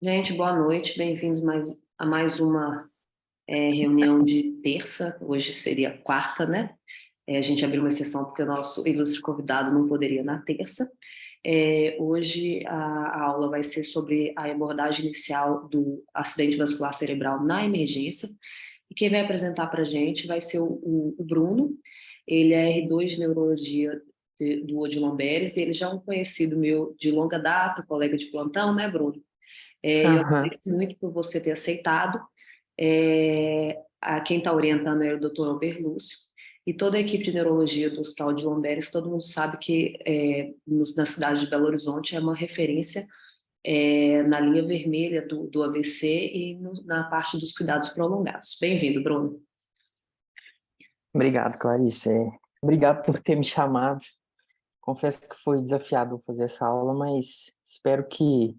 Gente, boa noite, bem-vindos a mais uma reunião de terça, hoje seria quarta, né? A gente abriu uma exceção porque o nosso ilustre convidado não poderia na terça. Hoje a aula vai ser sobre a abordagem inicial do acidente vascular cerebral na emergência, e quem vai apresentar para a gente vai ser o Bruno. Ele é R2 de Neurologia do Odilon Beres, e ele já é um conhecido meu de longa data, colega de plantão, né, Bruno? Eu Aham. agradeço muito por você ter aceitado. A quem está orientando é o Dr. Albert Lúcio, e toda a equipe de neurologia do Hospital de Lomberes, todo mundo sabe que na cidade de Belo Horizonte é uma referência na linha vermelha do AVC e na parte dos cuidados prolongados. Bem-vindo, Bruno. Obrigado, Clarice. Obrigado por ter me chamado. Confesso que foi desafiador fazer essa aula, mas espero que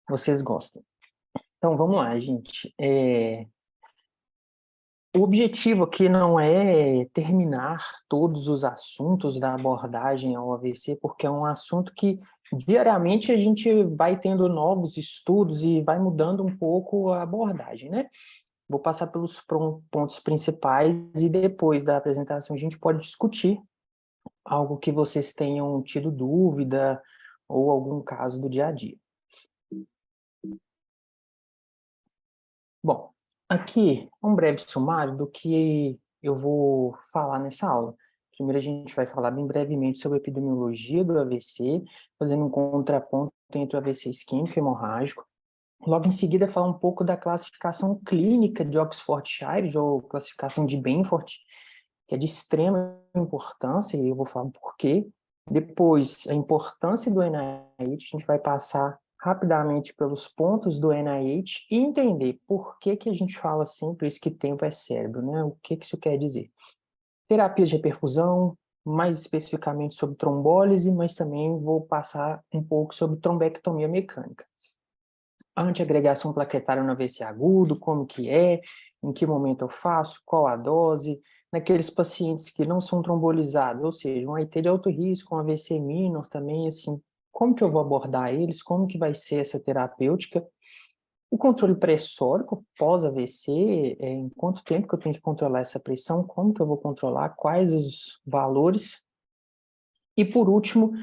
vocês gostem. Então, vamos lá, gente. O objetivo aqui não é terminar todos os assuntos da abordagem ao AVC, porque é um assunto que diariamente a gente vai tendo novos estudos e vai mudando um pouco a abordagem, né? Vou passar pelos pontos principais e depois da apresentação a gente pode discutir algo que vocês tenham tido dúvida ou algum caso do dia a dia. Bom, aqui um breve sumário do que eu vou falar nessa aula. Primeiro a gente vai falar bem brevemente sobre a epidemiologia do AVC, fazendo um contraponto entre o AVC isquêmico e hemorrágico. Logo em seguida, falar um pouco da classificação clínica de Oxfordshire, ou classificação de Benford, que é de extrema importância, e eu vou falar um porquê. Depois, a importância do NIH, a gente vai passar rapidamente pelos pontos do NIH e entender por que que a gente fala sempre isso que tempo é cérebro, né? O que que isso quer dizer? Terapias de reperfusão, mais especificamente sobre trombólise, mas também vou passar um pouco sobre trombectomia mecânica. Antiagregação plaquetária no AVC agudo, como que é, em que momento eu faço, qual a dose, naqueles pacientes que não são trombolizados, ou seja, um AIT de alto risco, um AVC minor também, assim, como que eu vou abordar eles, como que vai ser essa terapêutica, o controle pressórico pós-AVC, em quanto tempo que eu tenho que controlar essa pressão, como que eu vou controlar, quais os valores, e por último,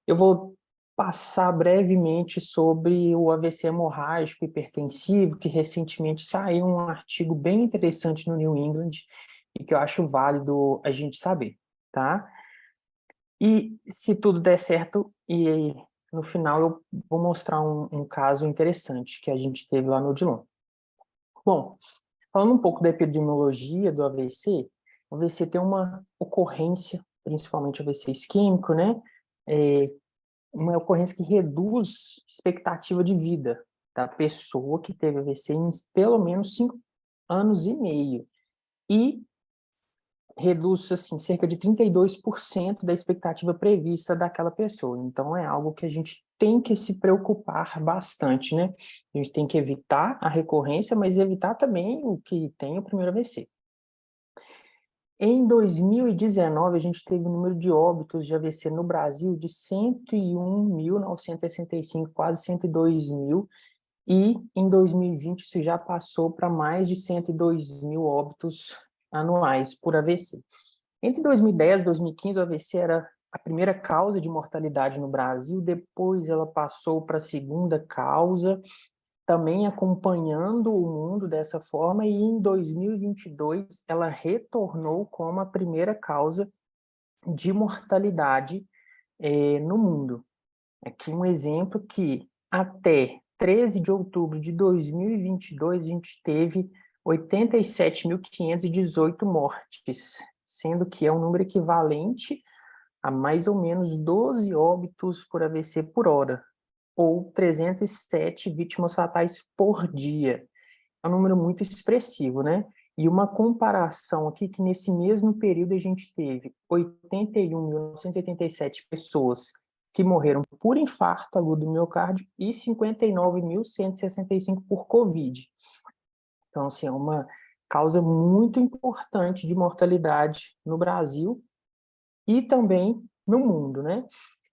eu vou passar brevemente sobre o AVC hemorrágico hipertensivo, que recentemente saiu um artigo bem interessante no New England e que eu acho válido a gente saber, tá? E se tudo der certo, e no final eu vou mostrar um caso interessante que a gente teve lá no Odilon. Bom, falando um pouco da epidemiologia do AVC, o AVC tem uma ocorrência, principalmente AVC isquêmico, né? É, uma ocorrência que reduz expectativa de vida da pessoa que teve AVC em pelo menos 5 anos e meio. E reduz, assim, cerca de 32% da expectativa prevista daquela pessoa. Então, é algo que a gente tem que se preocupar bastante, né? A gente tem que evitar a recorrência, mas evitar também o que tem o primeiro AVC. Em 2019, a gente teve um número de óbitos de AVC no Brasil de 101.965, quase 102 mil, e em 2020 isso já passou para mais de 102 mil óbitos anuais por AVC. Entre 2010 e 2015, o AVC era a primeira causa de mortalidade no Brasil, depois ela passou para a segunda causa, também acompanhando o mundo dessa forma, e em 2022 ela retornou como a primeira causa de mortalidade no mundo. Aqui um exemplo que até 13 de outubro de 2022 a gente teve 87.518 mortes, sendo que é um número equivalente a mais ou menos 12 óbitos por AVC por hora, ou 307 vítimas fatais por dia. É um número muito expressivo, né? E uma comparação aqui que nesse mesmo período a gente teve 81.987 pessoas que morreram por infarto agudo do miocárdio e 59.165 por Covid. Então, assim, é uma causa muito importante de mortalidade no Brasil e também no mundo, né?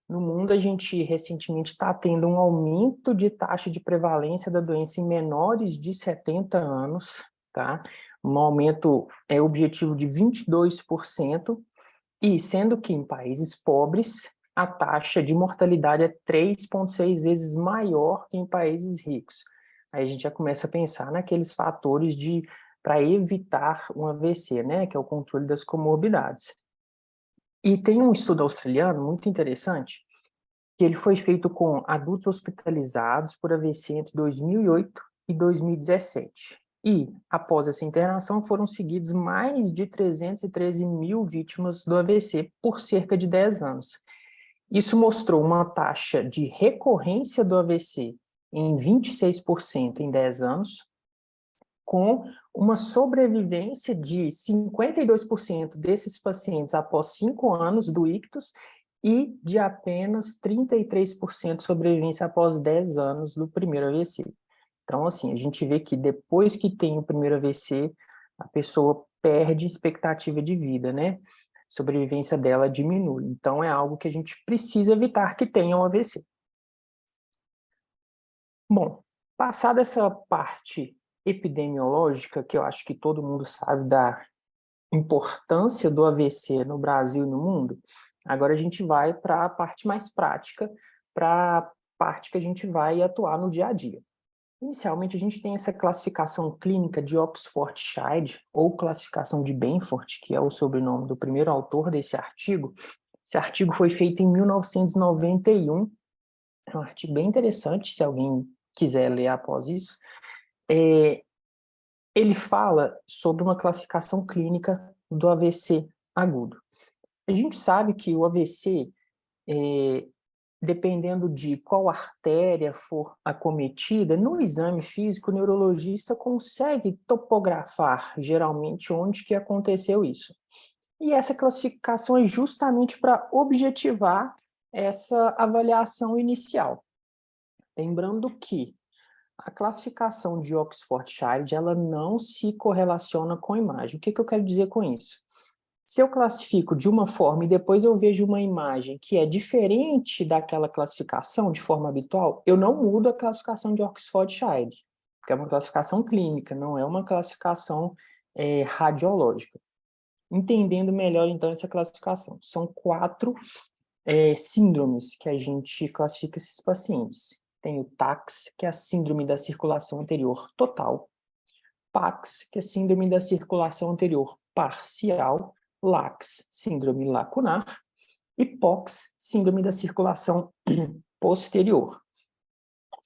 No mundo, a gente recentemente está tendo um aumento de taxa de prevalência da doença em menores de 70 anos, tá? Um aumento objetivo de 22%, e sendo que em países pobres, a taxa de mortalidade é 3,6 vezes maior que em países ricos. Aí a gente já começa a pensar naqueles fatores para evitar um AVC, né? Que é o controle das comorbidades. E tem um estudo australiano muito interessante, que ele foi feito com adultos hospitalizados por AVC entre 2008 e 2017. E, após essa internação, foram seguidos mais de 313 mil vítimas do AVC por cerca de 10 anos. Isso mostrou uma taxa de recorrência do AVC em 26% em 10 anos, com uma sobrevivência de 52% desses pacientes após 5 anos do ictus e de apenas 33% sobrevivência após 10 anos do primeiro AVC. Então, assim, a gente vê que depois que tem o primeiro AVC, a pessoa perde expectativa de vida, né? A sobrevivência dela diminui. Então, é algo que a gente precisa evitar que tenha um AVC. Bom, passada essa parte epidemiológica, que eu acho que todo mundo sabe da importância do AVC no Brasil e no mundo, agora a gente vai para a parte mais prática, para a parte que a gente vai atuar no dia a dia. Inicialmente, a gente tem essa classificação clínica de Oxford-Shide, ou classificação de Benford, que é o sobrenome do primeiro autor desse artigo. Esse artigo foi feito em 1991, é um artigo bem interessante, se alguém quiser ler após isso. Ele fala sobre uma classificação clínica do AVC agudo. A gente sabe que o AVC, dependendo de qual artéria for acometida, no exame físico, o neurologista consegue topografar, geralmente, onde que aconteceu isso. E essa classificação é justamente para objetivar essa avaliação inicial. Lembrando que a classificação de Oxford-Shide, ela não se correlaciona com a imagem. O que eu quero dizer com isso? Se eu classifico de uma forma e depois eu vejo uma imagem que é diferente daquela classificação de forma habitual, eu não mudo a classificação de Oxford-Shide, porque é uma classificação clínica, não é uma classificação radiológica. Entendendo melhor, então, essa classificação. São 4 síndromes que a gente classifica esses pacientes. Tem o TACS, que é a síndrome da circulação anterior total, PAX, que é a síndrome da circulação anterior parcial, LAX, síndrome lacunar, e POX, síndrome da circulação posterior.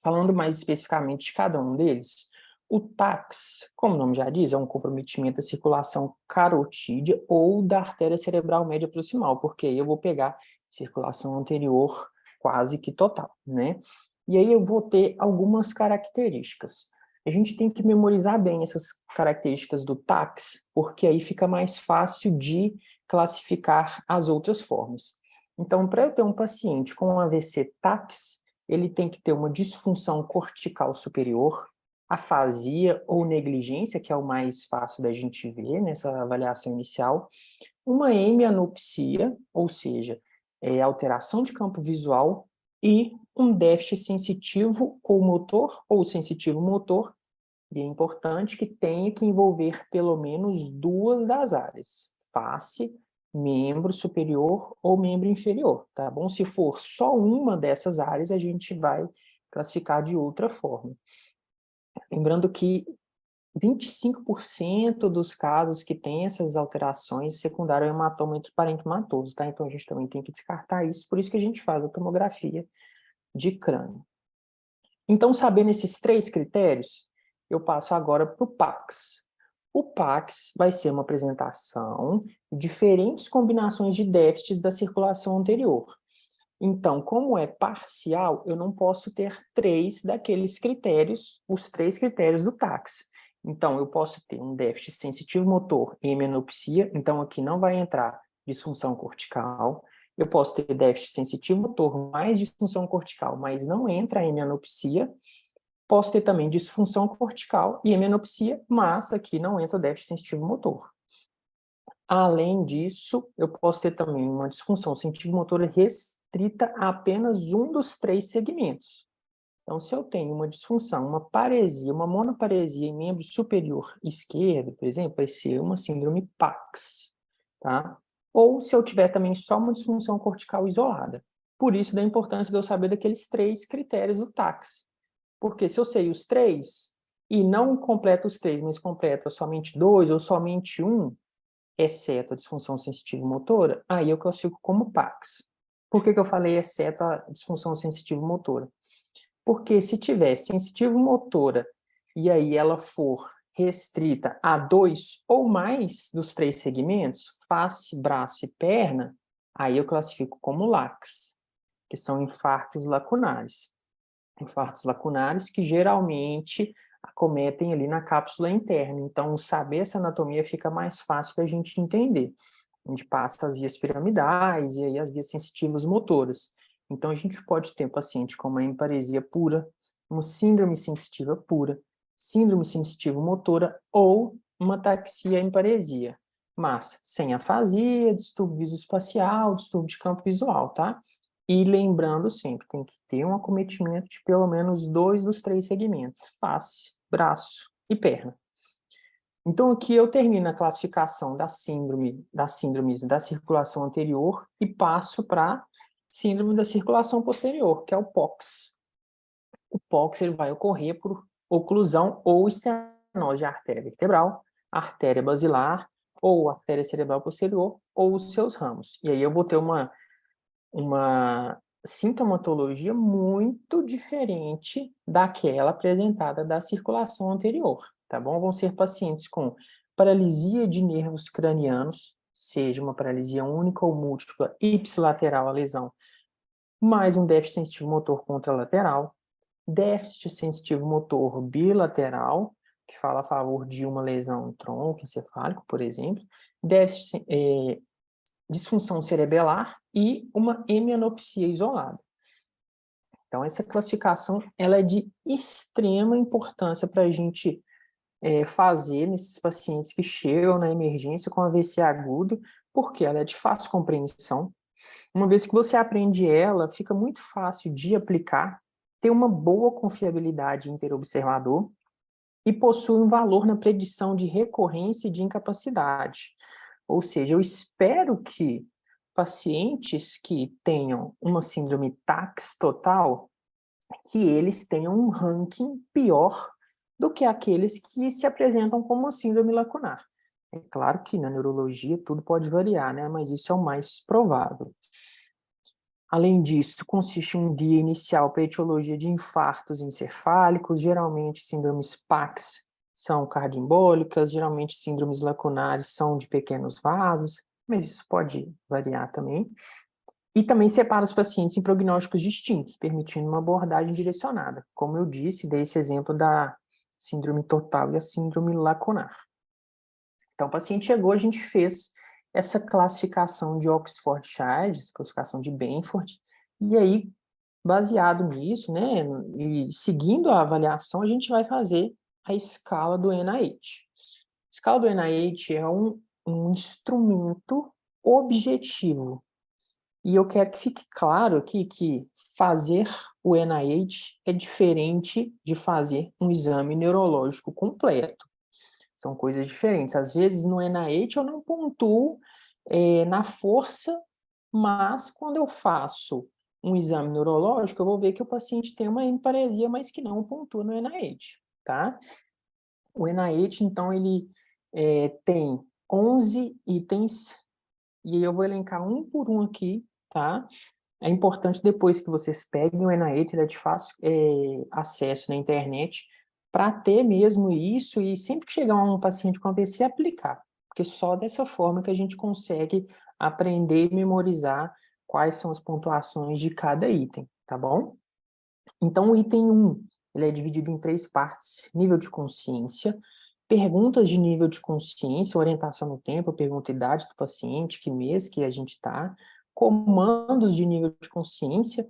Falando mais especificamente de cada um deles, o TACS, como o nome já diz, é um comprometimento da circulação carotídea ou da artéria cerebral média proximal, porque aí eu vou pegar circulação anterior quase que total, né? E aí eu vou ter algumas características. A gente tem que memorizar bem essas características do TACS, porque aí fica mais fácil de classificar as outras formas. Então, para eu ter um paciente com um AVC TACS, ele tem que ter uma disfunção cortical superior, afasia ou negligência, que é o mais fácil da gente ver nessa avaliação inicial, uma hemianopsia, ou seja, alteração de campo visual, e um déficit sensitivo ou motor, ou sensitivo motor, e é importante que tenha que envolver pelo menos 2 das áreas, face, membro superior ou membro inferior, tá bom? Se for só uma dessas áreas, a gente vai classificar de outra forma. Lembrando que 25% dos casos que têm essas alterações secundário ao hematoma intraparenquimatoso, tá? Então a gente também tem que descartar isso, por isso que a gente faz a tomografia de crânio. Então, sabendo esses 3 critérios, eu passo agora para o PACS. O PACS vai ser uma apresentação de diferentes combinações de déficits da circulação anterior. Então, como é parcial, eu não posso ter 3 daqueles critérios, os 3 critérios do TACS. Então, eu posso ter um déficit sensitivo motor e hemianopsia, então aqui não vai entrar disfunção cortical. Eu posso ter déficit sensitivo motor mais disfunção cortical, mas não entra a hemianopsia. Posso ter também disfunção cortical e hemianopsia, mas aqui não entra o déficit sensitivo motor. Além disso, eu posso ter também uma disfunção sensitivo-motora restrita a apenas um dos 3 segmentos. Então, se eu tenho uma disfunção, uma paresia, uma monoparesia em membro superior esquerdo, por exemplo, vai ser uma síndrome PAX, tá? Ou se eu tiver também só uma disfunção cortical isolada. Por isso, da importância de eu saber daqueles 3 critérios do TAX. Porque se eu sei os 3 e não completo os 3, mas completa somente 2 ou somente um, exceto a disfunção sensitiva motora, aí eu classifico como PAX. Por que eu falei exceto a disfunção sensitiva motora? Porque se tiver sensitivo motora e aí ela for restrita a 2 ou mais dos 3 segmentos, face, braço e perna, aí eu classifico como LACs, que são infartos lacunares. Infartos lacunares que geralmente acometem ali na cápsula interna. Então, saber essa anatomia fica mais fácil da gente entender. A gente passa as vias piramidais e aí as vias sensitivas motoras. Então, a gente pode ter um paciente com uma hemiparesia pura, uma síndrome sensitiva pura, síndrome sensitiva motora ou uma ataxia hemiparesia, mas sem afasia, distúrbio visoespacial, distúrbio de campo visual, tá? E lembrando sempre, tem que ter um acometimento de pelo menos 2 dos 3 segmentos, face, braço e perna. Então, aqui eu termino a classificação das síndromes da circulação anterior e passo para síndrome da circulação posterior, que é o POX. O POX ele vai ocorrer por oclusão ou estenose de artéria vertebral, artéria basilar, ou artéria cerebral posterior, ou os seus ramos. E aí eu vou ter uma sintomatologia muito diferente daquela apresentada da circulação anterior, tá bom? Vão ser pacientes com paralisia de nervos cranianos, seja uma paralisia única ou múltipla, ipsilateral a lesão, mais um déficit sensitivo motor contralateral, déficit sensitivo motor bilateral, que fala a favor de uma lesão troncoencefálico, por exemplo, déficit disfunção cerebelar e uma hemianopsia isolada. Então, essa classificação ela é de extrema importância para a gente fazer nesses pacientes que chegam na emergência com AVC agudo, porque ela é de fácil compreensão. Uma vez que você aprende ela, fica muito fácil de aplicar, tem uma boa confiabilidade interobservador e possui um valor na predição de recorrência e de incapacidade. Ou seja, eu espero que pacientes que tenham uma síndrome TAX total, que eles tenham um ranking pior do que aqueles que se apresentam como uma síndrome lacunar. É claro que na neurologia tudo pode variar, né? Mas isso é o mais provável. Além disso, consiste em um guia inicial para a etiologia de infartos encefálicos, geralmente síndromes PAX são cardioembólicas, geralmente síndromes lacunares são de pequenos vasos, mas isso pode variar também. E também separa os pacientes em prognósticos distintos, permitindo uma abordagem direcionada. Como eu disse, dei esse exemplo da síndrome total e a síndrome lacunar. Então, o paciente chegou, a gente fez essa classificação de Oxford-Shire, essa classificação de Benford, e aí, baseado nisso, né, e seguindo a avaliação, a gente vai fazer a escala do NIH. A escala do NIH é um instrumento objetivo. E eu quero que fique claro aqui que fazer o NIH é diferente de fazer um exame neurológico completo. São coisas diferentes. Às vezes, no NIH, eu não pontuo na força, mas quando eu faço um exame neurológico, eu vou ver que o paciente tem uma hemiparesia, mas que não pontua no NIH, tá? O NIH, então, ele tem 11 itens, e eu vou elencar um por um aqui, tá? É importante depois que vocês peguem o NIH, ele é de fácil acesso na internet, para ter mesmo isso e sempre que chegar um paciente com AVC, aplicar. Porque só dessa forma que a gente consegue aprender e memorizar quais são as pontuações de cada item, tá bom? Então, o item 1, ele é dividido em 3 partes: nível de consciência, perguntas de nível de consciência, orientação no tempo, pergunta a idade do paciente, que mês que a gente está, comandos de nível de consciência,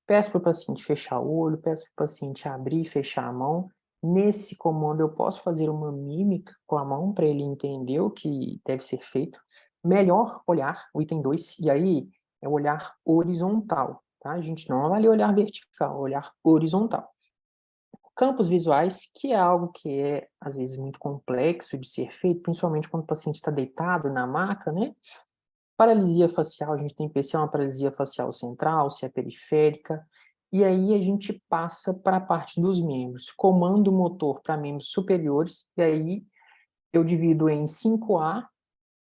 peço para o paciente fechar o olho, peço para o paciente abrir e fechar a mão. Nesse comando eu posso fazer uma mímica com a mão para ele entender o que deve ser feito. Melhor olhar, o item 2, e aí é o olhar horizontal, tá? A gente não avalia o olhar vertical, é o olhar horizontal. Campos visuais, que é algo que é, às vezes, muito complexo de ser feito, principalmente quando o paciente está deitado na maca, né? Paralisia facial, a gente tem que ver se é uma paralisia facial central, se é periférica, e aí a gente passa para a parte dos membros. Comando motor para membros superiores, e aí eu divido em 5A,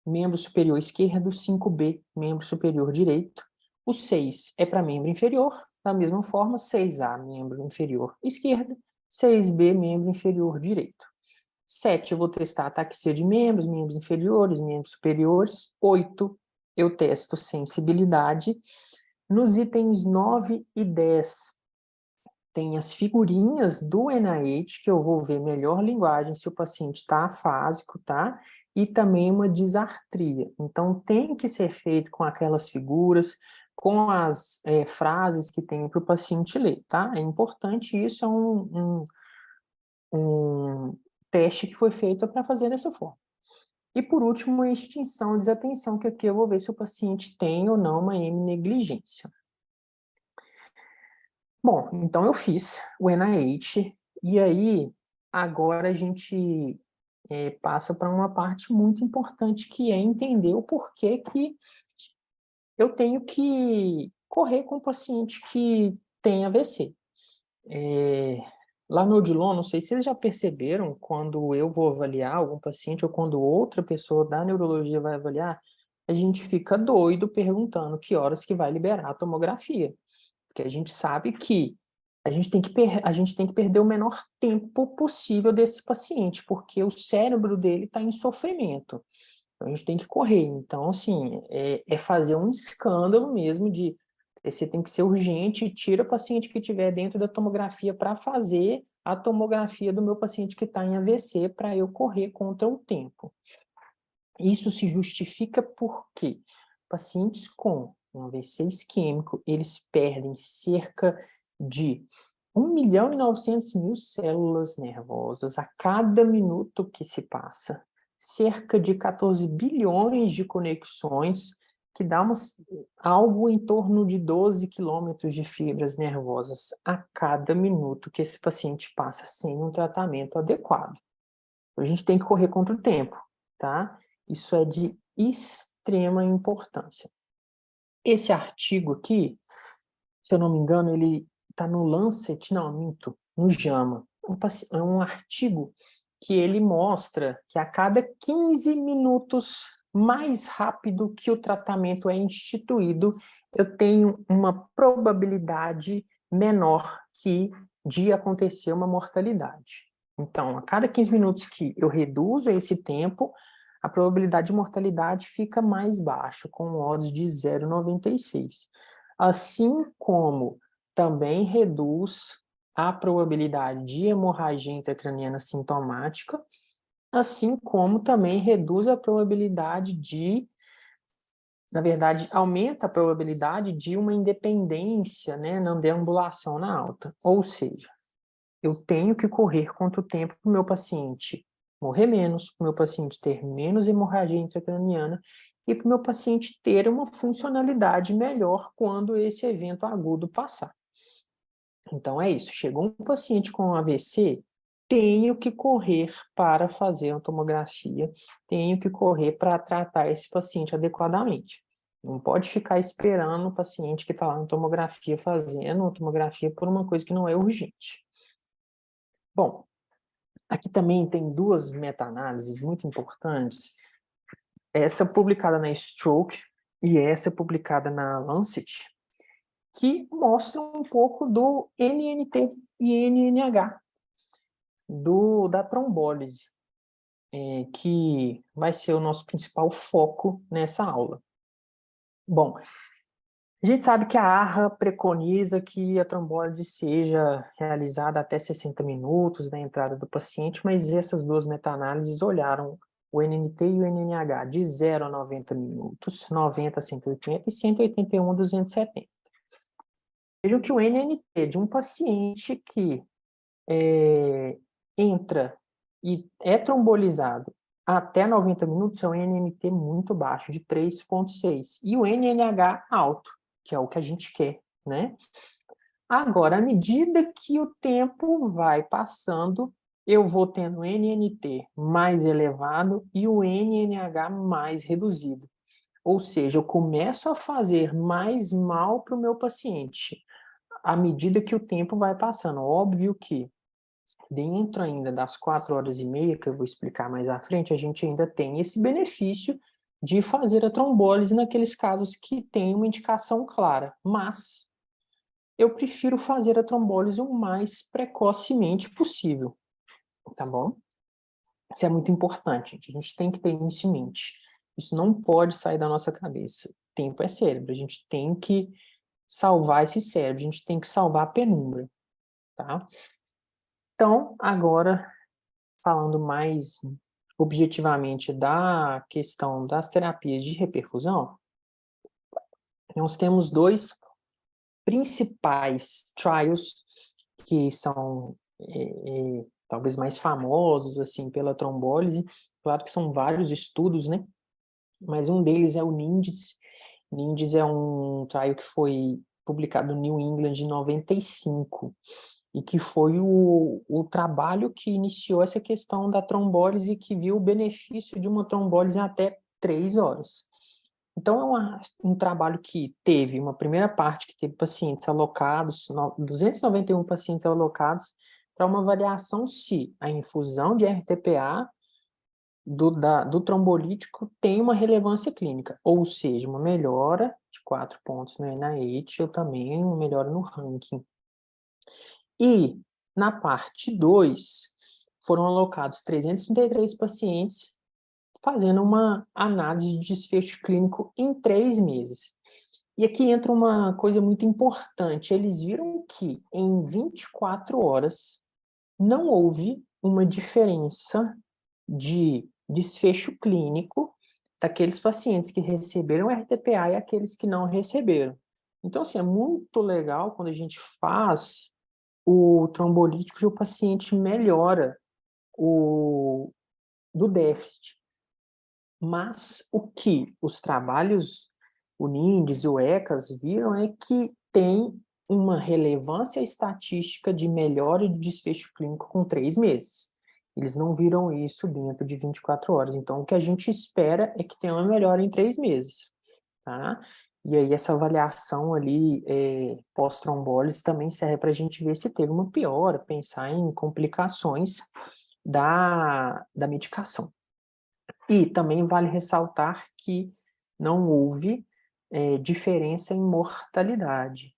membro superior esquerdo, 5B, membro superior direito. O 6 é para membro inferior, da mesma forma, 6A, membro inferior esquerdo, 6B, membro inferior direito. 7, eu vou testar ataxia de membros, membros inferiores, membros superiores. 8, eu testo sensibilidade. Nos itens 9 e 10, tem as figurinhas do NIH, que eu vou ver melhor linguagem se o paciente está afásico, tá? E também uma disartria. Então, tem que ser feito com aquelas figuras, com as frases que tem para o paciente ler, tá? É importante, isso é um teste que foi feito para fazer dessa forma. E, por último, a extinção e desatenção, que aqui eu vou ver se o paciente tem ou não uma hemnegligência. Bom, então eu fiz o NIH, e aí agora a gente passa para uma parte muito importante, que é entender o porquê que eu tenho que correr com o paciente que tem AVC. Lá no Odilon, não sei se vocês já perceberam, quando eu vou avaliar algum paciente ou quando outra pessoa da neurologia vai avaliar, a gente fica doido perguntando que horas que vai liberar a tomografia. Porque a gente sabe que a gente tem que perder o menor tempo possível desse paciente, porque o cérebro dele está em sofrimento. Então, a gente tem que correr. Então, assim, é fazer um escândalo mesmo de você tem que ser urgente, tira o paciente que estiver dentro da tomografia para fazer a tomografia do meu paciente que está em AVC, para eu correr contra o tempo. Isso se justifica porque pacientes com um AVC isquêmico, eles perdem cerca de 1.900.000 células nervosas a cada minuto que se passa, cerca de 14 bilhões de conexões, que dá algo em torno de 12 quilômetros de fibras nervosas a cada minuto que esse paciente passa sem um tratamento adequado. A gente tem que correr contra o tempo, tá? Isso é de extrema importância. Esse artigo aqui, se eu não me engano, ele está no Lancet, não, minto, no JAMA. É um artigo que ele mostra que a cada 15 minutos mais rápido que o tratamento é instituído, eu tenho uma probabilidade menor de acontecer uma mortalidade. Então, a cada 15 minutos que eu reduzo esse tempo, a probabilidade de mortalidade fica mais baixa, com odds de 0,96. Assim como também reduz a probabilidade de hemorragia intracraniana sintomática, assim como também reduz a probabilidade na verdade, aumenta a probabilidade de uma independência, né, na deambulação na alta. Ou seja, eu tenho que correr contra o tempo para o meu paciente morrer menos, para o meu paciente ter menos hemorragia intracraniana e para o meu paciente ter uma funcionalidade melhor quando esse evento agudo passar. Então é isso, chegou um paciente com AVC, tenho que correr para fazer uma tomografia, tenho que correr para tratar esse paciente adequadamente. Não pode ficar esperando o paciente que está lá na tomografia fazendo uma tomografia por uma coisa que não é urgente. Bom, aqui também tem duas meta-análises muito importantes. Essa publicada na Stroke e essa publicada na Lancet, que mostram um pouco do NNT e NNH, da trombólise, que vai ser o nosso principal foco nessa aula. Bom, a gente sabe que a ARRA preconiza que a trombólise seja realizada até 60 minutos da entrada do paciente, mas essas duas meta-análises olharam o NNT e o NNH de 0 a 90 minutos, 90 a 180 e 181 a 270. Vejam que o NNT de um paciente que entra e é trombolizado até 90 minutos é um NNT muito baixo, de 3,6. E o NNH alto, que é o que a gente quer, né? Agora, à medida que o tempo vai passando, eu vou tendo o NNT mais elevado e o NNH mais reduzido. Ou seja, eu começo a fazer mais mal para o meu paciente à medida que o tempo vai passando. Óbvio que dentro ainda das 4 horas e meia, que eu vou explicar mais à frente, a gente ainda tem esse benefício de fazer a trombólise naqueles casos que tem uma indicação clara. Mas eu prefiro fazer a trombólise o mais precocemente possível, tá bom? Isso é muito importante, gente. A gente tem que ter isso em mente. Isso não pode sair da nossa cabeça. Tempo é cérebro, a gente tem que salvar esse cérebro, a gente tem que salvar a penumbra, tá? Então, agora, falando mais objetivamente da questão das terapias de reperfusão, nós temos 2 principais trials que são talvez mais famosos assim pela trombólise. Claro que são vários estudos, né? Mas um deles é o NINDS. NINDS é um trial que foi publicado no New England em 95 e que foi o trabalho que iniciou essa questão da trombólise e que viu o benefício de uma trombólise até 3 horas. Então, é um trabalho que teve uma primeira parte que teve pacientes alocados, 291 pacientes alocados, para uma avaliação se a infusão de RTPA do trombolítico tem uma relevância clínica, ou seja, uma melhora de 4 pontos no NIH ou também uma melhora no ranking. E, na parte 2, foram alocados 333 pacientes fazendo uma análise de desfecho clínico em 3 meses. E aqui entra uma coisa muito importante. Eles viram que em 24 horas não houve uma diferença de desfecho clínico daqueles pacientes que receberam RTPA e aqueles que não receberam. Então, assim, é muito legal quando a gente faz o trombolítico e o paciente melhora do déficit. Mas o que os trabalhos, o NINDS e o ECAS viram é que tem uma relevância estatística de melhora de desfecho clínico com 3 meses. Eles não viram isso dentro de 24 horas. Então, o que a gente espera é que tenha uma melhora em 3 meses, tá? E aí, essa avaliação ali pós-trombólise também serve para a gente ver se teve uma piora, pensar em complicações da medicação. E também vale ressaltar que não houve diferença em mortalidade.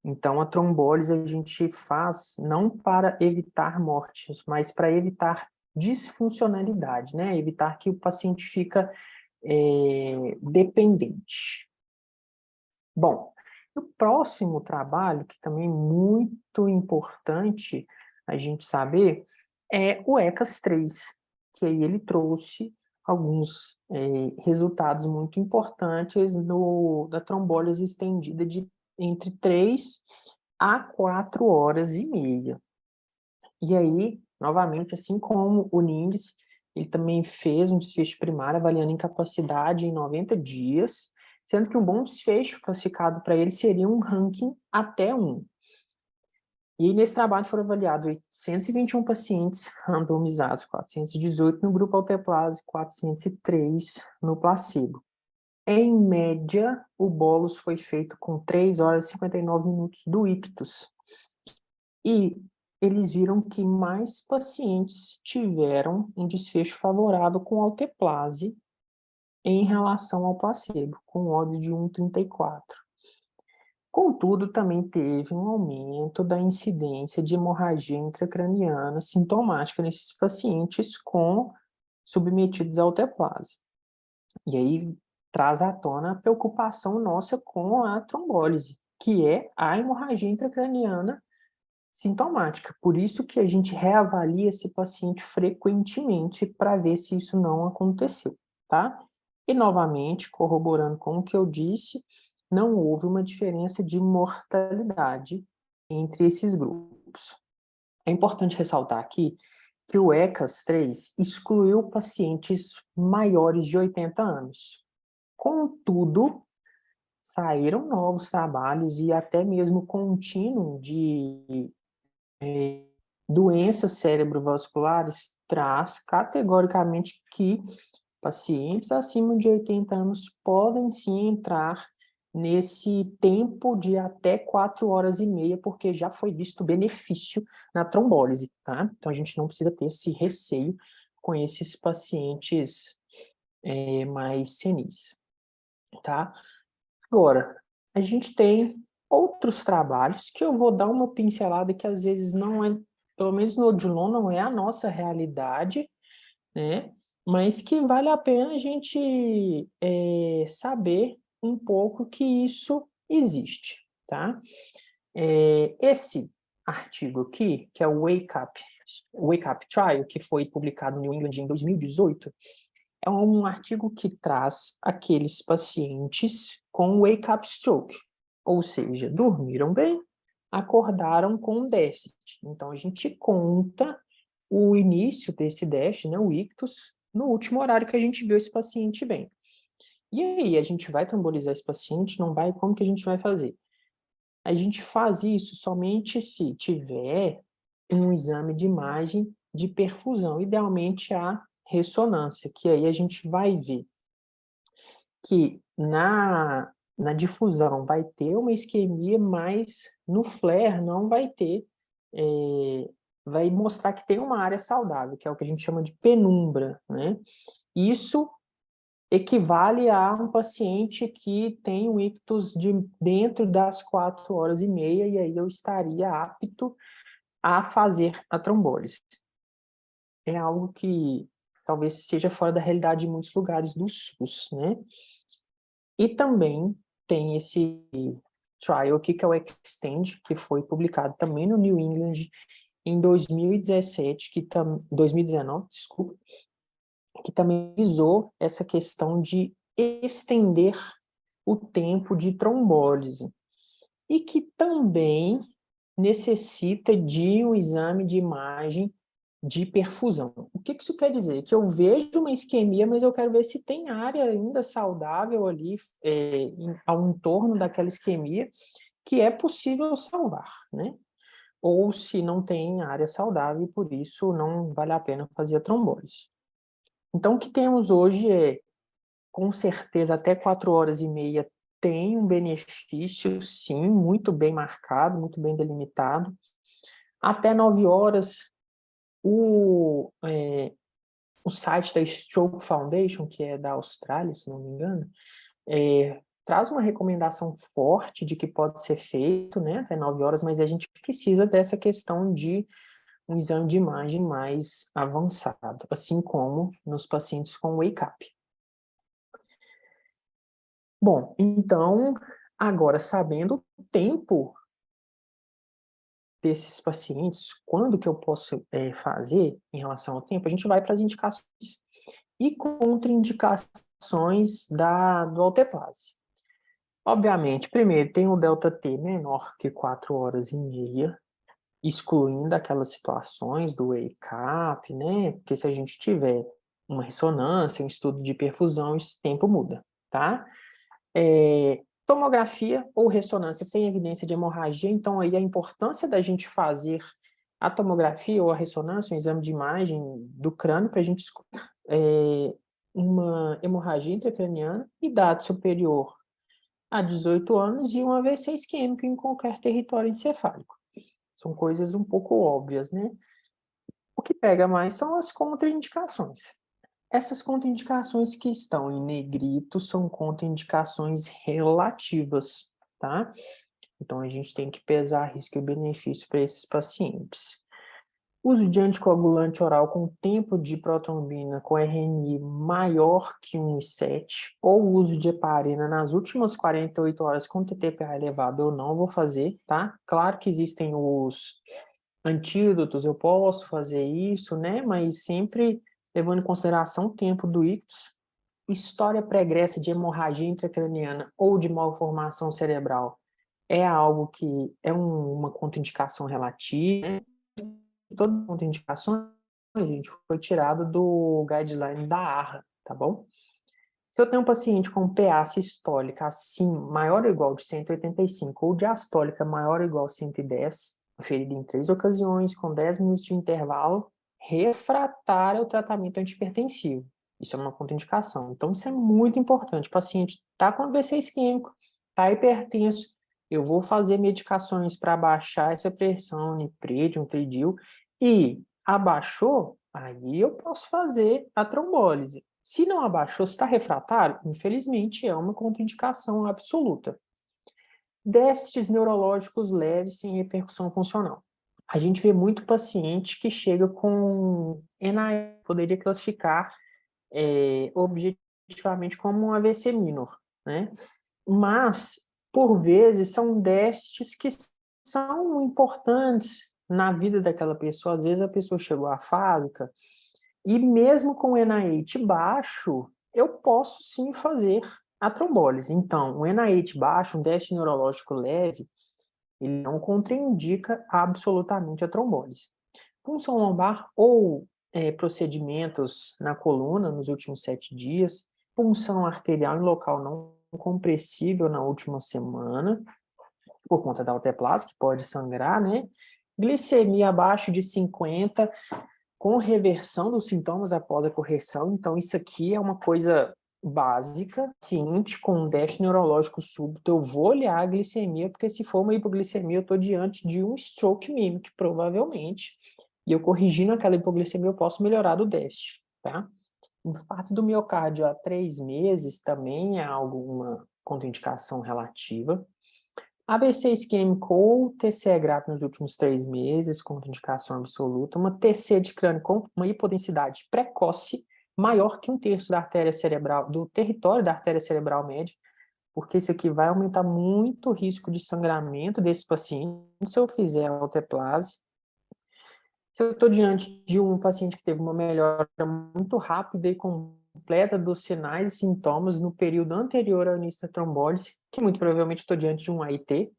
Então, a trombólise a gente faz não para evitar mortes, mas para evitar disfuncionalidade, né? Evitar que o paciente fica dependente. Bom, o próximo trabalho, que também é muito importante a gente saber, é o ECAS-3, que aí ele trouxe alguns resultados muito importantes da trombólise estendida de entre 3 a 4 horas e meia. E aí, novamente, assim como o NINDS, ele também fez um desfecho primário avaliando incapacidade em 90 dias, sendo que um bom desfecho classificado para ele seria um ranking até 1. E nesse trabalho foram avaliados 121 pacientes randomizados, 418 no grupo alteplase, 403 no placebo. Em média, o bolus foi feito com 3 horas e 59 minutos do ictus. E eles viram que mais pacientes tiveram um desfecho favorável com alteplase em relação ao placebo, com odds de 1,34. Contudo, também teve um aumento da incidência de hemorragia intracraniana sintomática nesses pacientes submetidos à alteplase. E aí traz à tona a preocupação nossa com a trombólise, que é a hemorragia intracraniana sintomática. Por isso que a gente reavalia esse paciente frequentemente para ver se isso não aconteceu, tá? E, novamente, corroborando com o que eu disse, não houve uma diferença de mortalidade entre esses grupos. É importante ressaltar aqui que o ECAS-3 excluiu pacientes maiores de 80 anos. Contudo, saíram novos trabalhos e até mesmo contínuo de doenças cerebrovasculares traz categoricamente que pacientes acima de 80 anos podem sim entrar nesse tempo de até 4 horas e meia, porque já foi visto benefício na trombólise, tá? Então, a gente não precisa ter esse receio com esses pacientes mais senis, tá? Agora, a gente tem outros trabalhos que eu vou dar uma pincelada que às vezes não é, pelo menos no Odilon, não é a nossa realidade, né? Mas que vale a pena a gente saber um pouco que isso existe, tá? Esse artigo aqui, que é o Wake Up Trial, que foi publicado no New England em 2018, é um artigo que traz aqueles pacientes com wake up stroke, ou seja, dormiram bem, acordaram com déficit. Então, a gente conta o início desse déficit, né, o ictus, no último horário que a gente viu esse paciente bem. E aí, a gente vai trombolizar esse paciente? Não vai? Como que a gente vai fazer? A gente faz isso somente se tiver um exame de imagem de perfusão, idealmente a ressonância, que aí a gente vai ver que na difusão vai ter uma isquemia, mas no flare não vai ter, vai mostrar que tem uma área saudável, que é o que a gente chama de penumbra, né? Isso equivale a um paciente que tem um ictus de dentro das 4 horas e meia, e aí eu estaria apto a fazer a trombólise. É algo que talvez seja fora da realidade de muitos lugares do SUS, né? E também tem esse trial aqui, que é o Extend, que foi publicado também no New England em 2017, 2019, desculpa, que também visou essa questão de estender o tempo de trombólise e que também necessita de um exame de imagem de perfusão. O que isso quer dizer? Que eu vejo uma isquemia, mas eu quero ver se tem área ainda saudável ali ao entorno daquela isquemia que é possível salvar, né? Ou se não tem área saudável e por isso não vale a pena fazer a trombólise. Então, o que temos hoje com certeza, até 4 horas e meia tem um benefício, sim, muito bem marcado, muito bem delimitado. Até 9 horas, o site da Stroke Foundation, que é da Austrália, se não me engano, traz uma recomendação forte de que pode ser feito, né, até 9 horas, mas a gente precisa dessa questão de um exame de imagem mais avançado, assim como nos pacientes com wake-up. Bom, então, agora sabendo o tempo desses pacientes, quando que eu posso fazer em relação ao tempo, a gente vai para as indicações e contraindicações do alteplase. Obviamente, primeiro, tem o delta T menor que 4 horas e meia, excluindo aquelas situações do wake-up, né? Porque se a gente tiver uma ressonância, um estudo de perfusão, esse tempo muda, tá? Tomografia ou ressonância sem evidência de hemorragia, então aí a importância da gente fazer a tomografia ou a ressonância, um exame de imagem do crânio, para a gente descobrir uma hemorragia intracraniana, idade superior a 18 anos e um AVC isquêmico em qualquer território encefálico. São coisas um pouco óbvias, né? O que pega mais são as contraindicações. Essas contraindicações que estão em negrito são contraindicações relativas, tá? Então, a gente tem que pesar risco e benefício para esses pacientes. Uso de anticoagulante oral com tempo de protrombina com RNI maior que 1,7 ou uso de heparina nas últimas 48 horas com TTPA elevado eu não vou fazer, tá? Claro que existem os antídotos, eu posso fazer isso, né? Mas sempre levando em consideração o tempo do ictus, história pregressa de hemorragia intracraniana ou de malformação cerebral é algo que é uma contraindicação relativa, né? Toda contraindicação gente, foi tirado do guideline da ARRA, tá bom? Se eu tenho um paciente com PA sistólica assim, maior ou igual de 185, ou diastólica maior ou igual a 110, ferido em 3 ocasiões, com 10 minutos de intervalo, refratário ao tratamento antihipertensivo. Isso é uma contraindicação. Então, isso é muito importante. O paciente está com AVC isquêmico, está hipertenso, eu vou fazer medicações para baixar essa pressão, nipredil, tridil, e abaixou, aí eu posso fazer a trombólise. Se não abaixou, se está refratário, infelizmente é uma contraindicação absoluta. Déficits neurológicos leves sem repercussão funcional. A gente vê muito paciente que chega com NAE, poderia classificar objetivamente como um AVC minor, né? Mas, por vezes, são déficits que são importantes na vida daquela pessoa. Às vezes a pessoa chegou afásica, e mesmo com o NIH baixo, eu posso sim fazer a trombólise. Então, o NIH baixo, um déficit neurológico leve, ele não contraindica absolutamente a trombólise. Punção lombar ou procedimentos na coluna nos últimos 7 dias, punção arterial em local não compressível na última semana, por conta da alteplase, que pode sangrar, né? Glicemia abaixo de 50, com reversão dos sintomas após a correção. Então, isso aqui é uma coisa básica. Paciente com um déficit neurológico súbito, eu vou olhar a glicemia, porque se for uma hipoglicemia, eu estou diante de um stroke mímico, provavelmente. E eu corrigindo aquela hipoglicemia, eu posso melhorar o déficit, tá? Infarto do miocárdio há 3 meses também é alguma contraindicação relativa. AVC isquêmico ou TCE grave nos últimos 3 meses, contraindicação absoluta. Uma TC de crânio com uma hipodensidade precoce maior que 1/3 da artéria cerebral, do território da artéria cerebral média, porque isso aqui vai aumentar muito o risco de sangramento desse paciente se eu fizer alteplase. Se eu estou diante de um paciente que teve uma melhora muito rápida e completa dos sinais e sintomas no período anterior ao início da trombólise, que muito provavelmente estou diante de um AIT,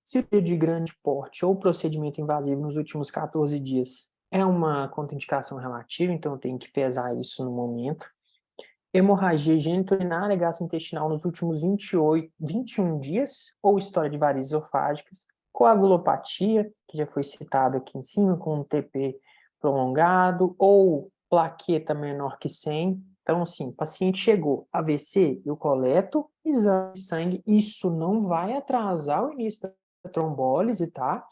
cirurgia de grande porte ou procedimento invasivo nos últimos 14 dias é uma contraindicação relativa, então eu tenho que pesar isso no momento. Hemorragia geniturinária gastrointestinal nos últimos 21 dias, ou história de varizes esofágicas, coagulopatia, que já foi citado aqui em cima, com um TP prolongado, ou plaqueta menor que 100. Então, assim, o paciente chegou, AVC, eu coleto exame de sangue, isso não vai atrasar o início da trombólise, tá?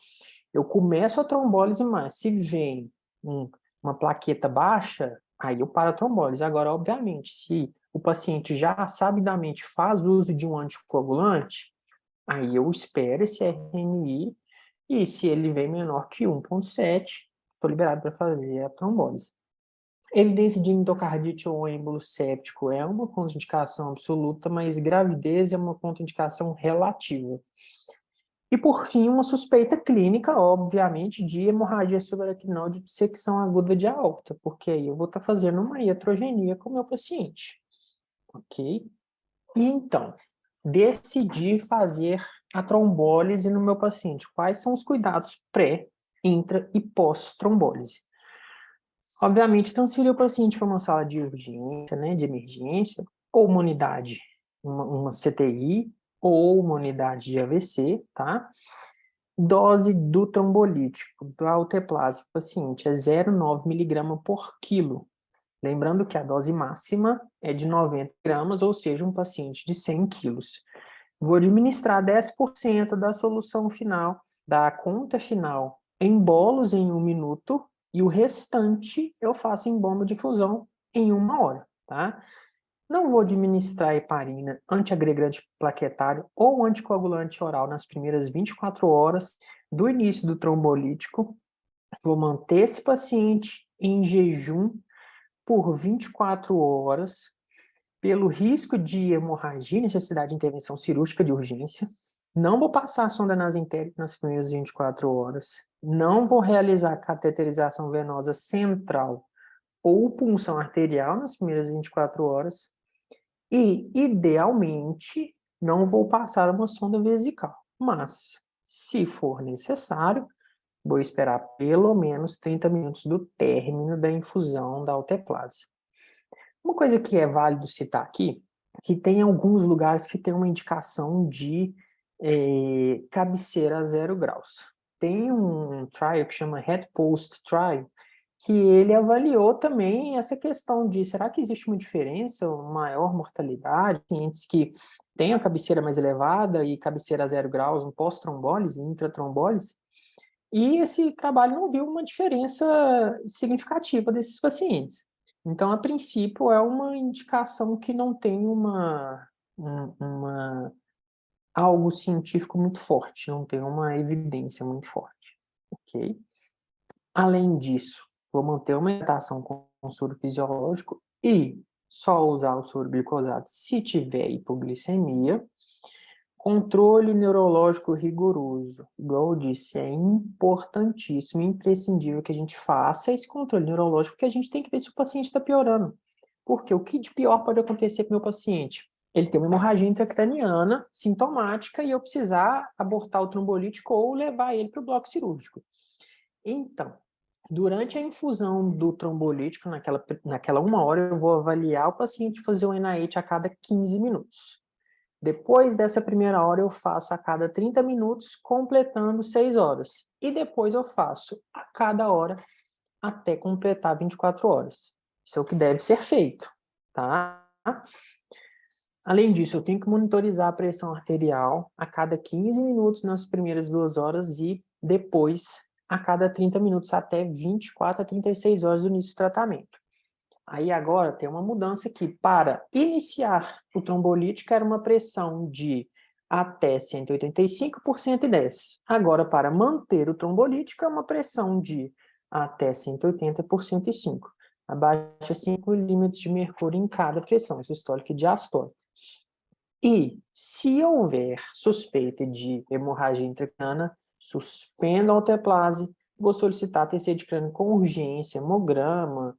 Eu começo a trombólise, mas se vem uma plaqueta baixa, aí eu paro a trombólise. Agora, obviamente, se o paciente já sabidamente faz uso de um anticoagulante, aí eu espero esse RNI, e se ele vem menor que 1,7, estou liberado para fazer a trombólise. Evidência de endocardite ou êmbolo séptico é uma contraindicação absoluta, mas gravidez é uma contraindicação relativa. E, por fim, uma suspeita clínica, obviamente, de hemorragia subaracnoide de dissecção aguda de aorta, porque aí eu vou estar fazendo uma iatrogenia com o meu paciente, ok? E, então, decidi fazer a trombólise no meu paciente. Quais são os cuidados pré, intra e pós-trombólise? Obviamente, transferir o paciente para uma sala de urgência, né, de emergência, ou uma unidade, uma CTI, ou uma unidade de AVC, tá? Dose do trombolítico, do alteplase, paciente, é 0,9 miligrama por quilo. Lembrando que a dose máxima é de 90 gramas, ou seja, um paciente de 100 quilos. Vou administrar 10% da solução final, da conta final, em bolos em 1 minuto, e o restante eu faço em bomba de infusão em 1 hora, tá? Não vou administrar heparina, antiagregante plaquetário ou anticoagulante oral nas primeiras 24 horas do início do trombolítico. Vou manter esse paciente em jejum por 24 horas, pelo risco de hemorragia e necessidade de intervenção cirúrgica de urgência. Não vou passar a sonda nasentérica nas primeiras 24 horas. Não vou realizar cateterização venosa central ou punção arterial nas primeiras 24 horas. E, idealmente, não vou passar uma sonda vesical. Mas, se for necessário, vou esperar pelo menos 30 minutos do término da infusão da alteplase. Uma coisa que é válido citar aqui, que tem alguns lugares que tem uma indicação de cabeceira a 0 graus. Tem um trial que chama Head Post Trial, que ele avaliou também essa questão de, será que existe uma diferença, uma maior mortalidade, pacientes que têm a cabeceira mais elevada e cabeceira a 0 graus, um pós-trombólise, intratrombólise, e esse trabalho não viu uma diferença significativa desses pacientes. Então, a princípio, é uma indicação que não tem algo científico muito forte, não tem uma evidência muito forte, ok? Além disso, vou manter uma hidratação com soro fisiológico e só usar o soro glicosato se tiver hipoglicemia. Controle neurológico rigoroso. Igual eu disse, é importantíssimo, imprescindível que a gente faça esse controle neurológico, porque a gente tem que ver se o paciente está piorando. Porque o que de pior pode acontecer com o meu paciente? Ele tem uma hemorragia intracraniana sintomática e eu precisar abortar o trombolítico ou levar ele para o bloco cirúrgico. Então, durante a infusão do trombolítico, naquela 1 hora, eu vou avaliar o paciente, fazer o NaH a cada 15 minutos. Depois dessa 1ª hora, eu faço a cada 30 minutos, completando 6 horas. E depois eu faço a cada hora até completar 24 horas. Isso é o que deve ser feito, tá? Além disso, eu tenho que monitorizar a pressão arterial a cada 15 minutos nas primeiras 2 horas e depois a cada 30 minutos até 24 a 36 horas do início do tratamento. Aí agora tem uma mudança aqui. Para iniciar o trombolítico era uma pressão de até 185 por 110. Agora, para manter o trombolítico, é uma pressão de até 180 por 105. Abaixa 5 milímetros de mercúrio em cada pressão, sistólica e diastólica. E, se houver suspeita de hemorragia intracraniana, suspenda a alteplase, vou solicitar TC de crânio com urgência, hemograma,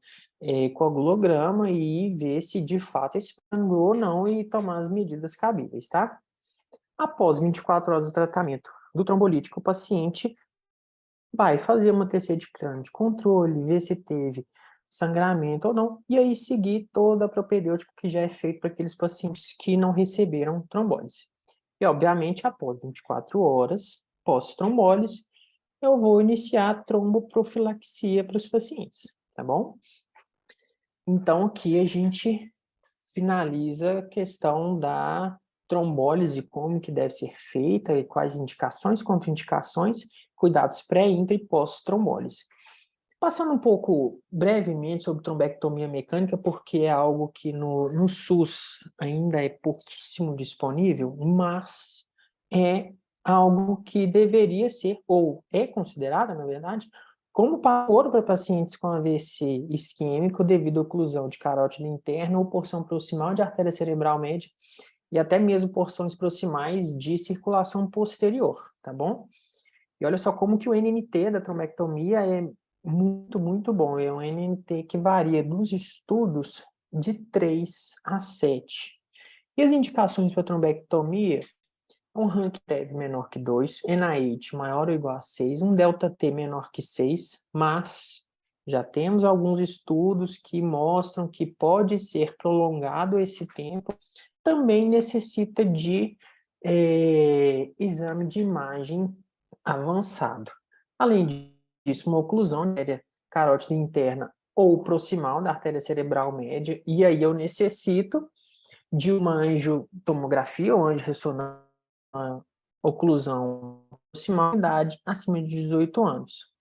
coagulograma e ver se de fato esse sangrou ou não e tomar as medidas cabíveis, tá? Após 24 horas do tratamento do trombolítico, o paciente vai fazer uma TC de crânio de controle, ver se teve sangramento ou não, e aí seguir toda a propedêutica que já é feita para aqueles pacientes que não receberam trombólise. E, obviamente, após 24 horas, pós-trombólise, eu vou iniciar a tromboprofilaxia para os pacientes, tá bom? Então, aqui a gente finaliza a questão da trombólise, como que deve ser feita, e quais indicações, contraindicações, cuidados pré, intra e pós-trombólise. Passando um pouco brevemente sobre trombectomia mecânica, porque é algo que no SUS ainda é pouquíssimo disponível, mas é algo que deveria ser, ou é considerada, na verdade, como pavor para pacientes com AVC isquêmico devido à oclusão de carótida interna ou porção proximal de artéria cerebral média e até mesmo porções proximais de circulação posterior, tá bom? E olha só como que o NNT da trombectomia é muito, muito bom. É um NNT que varia dos estudos de 3 a 7. E as indicações para trombectomia? Um rank TEV menor que 2, NaH maior ou igual a 6, um delta-T menor que 6, mas já temos alguns estudos que mostram que pode ser prolongado esse tempo, também necessita de exame de imagem avançado. Além disso, uma oclusão da artéria carótida interna ou proximal da artéria cerebral média, e aí eu necessito de uma angiotomografia ou angiorressonância, oclusão proximal, idade acima de 18 anos.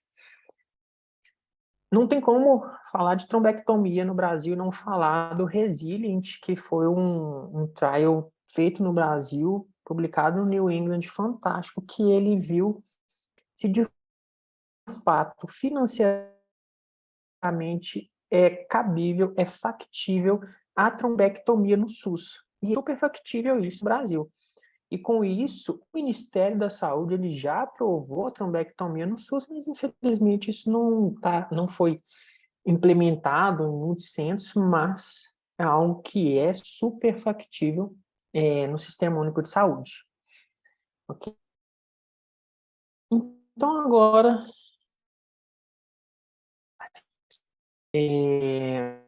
Não tem como falar de trombectomia no Brasil e não falar do Resilient, que foi um trial feito no Brasil, publicado no New England, fantástico, que ele viu se de fato financeiramente é cabível, é factível a trombectomia no SUS. E é super factível isso no Brasil. E com isso, o Ministério da Saúde ele já aprovou a trombectomia no SUS, mas infelizmente isso não foi implementado em muitos centros, mas é algo que é super factível no Sistema Único de Saúde. Ok? Então agora É,